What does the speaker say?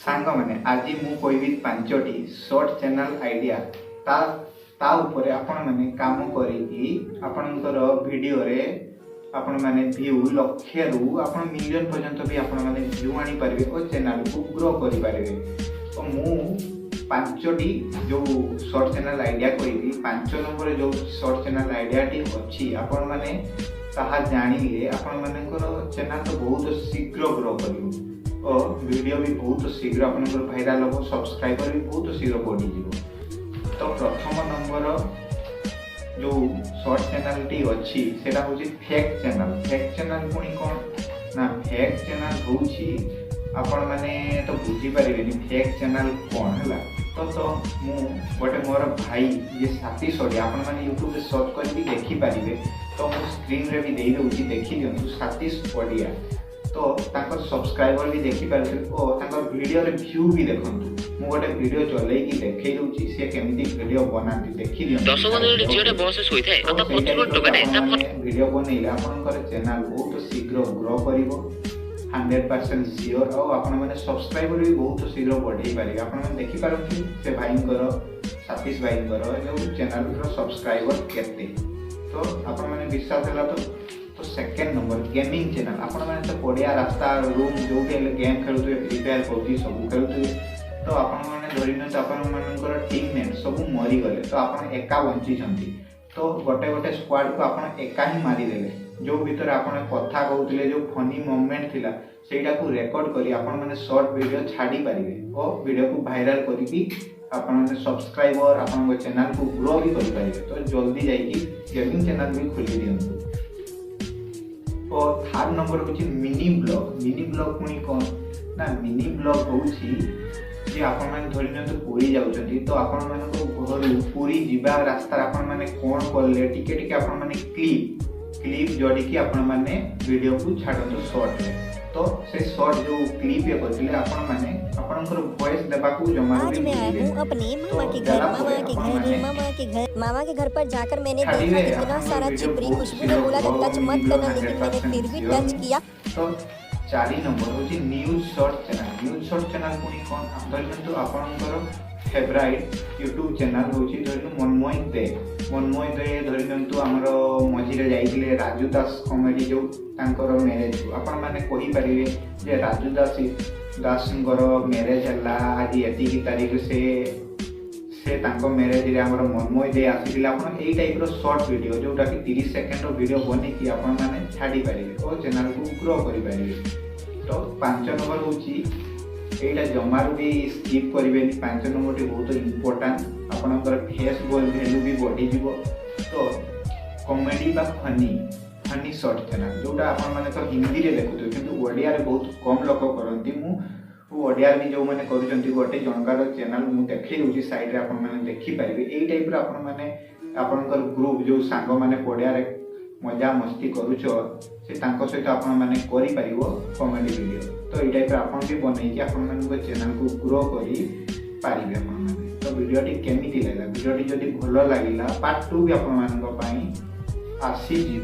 सांग मैंने आज मु कहबी 5टी शॉर्ट चैनल आइडिया ता ऊपर आपण मैंने काम करी आपणकर वीडियो रे आपण मैंने व्यू लक्ष्य रु आपण मिलियन पर्यंत भी आपण मैंने व्यू आनी पारिबे और चैनल को ग्रो करि पारिबे। तो मु 5टी जो शॉर्ट चैनल आइडिया कहबी 5 नंबर जो शॉर्ट चैनल आइडिया टी अछि आपण माने ताहा जानिले आपण मानकर चैनल तो बहुत शीघ्र ग्रो करिवो और वीडियो भी बहुत शीघ्र आपनकर वायरल हो, सब्सक्राइबर भी बहुत शीघ्र बढ़ी जीवो। तो प्रथम नंबर जो शॉर्ट चैनल टी अच्छी सेटा होची फेक चैनल। फेक चैनल पुणी कौन ना फेक चैनल होची आपण माने तो बुझी परिबेनी फेक चैनल कौन हैला। तो मु गोटे मोर भाई ये साथी सोडी आपण माने YouTube रे सर्च कर भी देखि परिबे। तो मु स्क्रीन रे भी देई दउची देखि दियंतु साथीश पडिया। तो तांकर सब्सक्राइबर भी देखि पारथि और तांकर वीडियो रे व्यू भी देखंतु। मु गोटे वीडियो चलै कि देखै दउची से केमिति वीडियो बनाती देखि दियंतु। 10 बजे झियोटे बस होई थाए आता 25 टका नै ता वीडियो बनैले आपनकर चैनल बहुत शीघ्र ग्रो करिवो 100% सियोर और आपण माने सब्सक्राइबर भी बहुत शीघ्र बढ़ै पारिबे। आपण माने देखि पारथि से भाईंकर साथीश भाईंकर जो चैनल रो सब्सक्राइबर केते। तो आपण माने विश्वास होला तो सेकंड नंबर गेमिंग चैनल आपण माने तो पडिया रास्ता रूम जो भी गेम खेलुते फ्री फायर पबजी सब खेलुते। तो आपण माने धरिन तो आपण मानकर टीममेट सब मरी गले तो आपण एका बंची छंती। तो गोटे गोटे स्क्वाड को आपण एका ही मारी देले जो भीतर आपण कथा कहउतले जो फनी मोमेंट थिला सेटा को रिकॉर्ड करी आपण माने शॉर्ट वीडियो छाडी पारिबे और वीडियो को वायरल करी आपण माने सब्सक्राइबर आपण चैनल को ग्रो भी करि पारिबे। तो जल्दी जाई गेमिंग चैनल भी खोली दियंतु। और थर्ड नंबर होची मिनी ब्लॉग। मिनी ब्लॉग पुणी कौन ना मिनी ब्लॉग होची जे आपण माने धरिन तो पुरी जाउछंती तो आपण माने को घर पुरी जीवा रास्ता आपण माने कोन करले टिके टिके आपण माने क्लिप जोडी की आपण माने वीडियो को छाडतो शॉर्ट रे। तो से शॉर्ट जो क्लिप ये करथिले आपण माने आपनकर वॉइस देबा को जमा आज मैं आया हूँ अपने मामा के घर पर जाकर मैंने देखा इतना सारा चिपरी खुशबू ने बोला था टच मत करना लेकिन मैंने फिर भी टच किया। तो 4 नंबर होची news short channel. News short channel पुणी कोन धरिन तो आपनकर फेवरेट यूट्यूब चैनल होची धरिन मनमोय दे धरिन तो हमरो मझिरे जाइथिले राजू दास कॉमेडी जो तांकर मैरिज आपण माने कहि परिबे जे राजू दासंकर मैरिज हला आज एति की तारीख से तांको मैरिज रे हमरो मनमोय दे आसीला। आपण एई टाइप रो शॉर्ट वीडियो जोटा कि 30 सेकंड रो वीडियो बने कि आपण माने छाडी परिबे और चैनल को ग्रो करि परिबे। तो 5 नंबर होची एटा जमारू भी स्किप करिबेनी। 5 नंबर टी बहुत इंपोर्टेंट आपनकर फेस वैल्यू भी बढ़ी जीवो। तो कॉमेडी बा फनी शॉर्ट चैनल जोटा आपण माने तो हिंदी रे देखुथि किंतु ओडिया रे बहुत कम लोक करंती। मु ओडिया भी जो माने करूचंती गोटे जनकार चैनल मु देखै होची साइड रे आपण माने देखि पारिबे। एई टाइप रे आपण माने आपनकर ग्रुप जो सांग माने ओडिया रे मजा मस्ती करूछो से तांको सहित आपण माने करि परिबो कॉमेडी वीडियो। तो एई टाइप रे आपण भी बनै कि आपण माने चैनल को ग्रो करि पारिबे आपण माने। तो वीडियो टी केमिति लागला वीडियो टी जदी भलो लागिला पार्ट 2 भी आपण मानक पई आसी जी।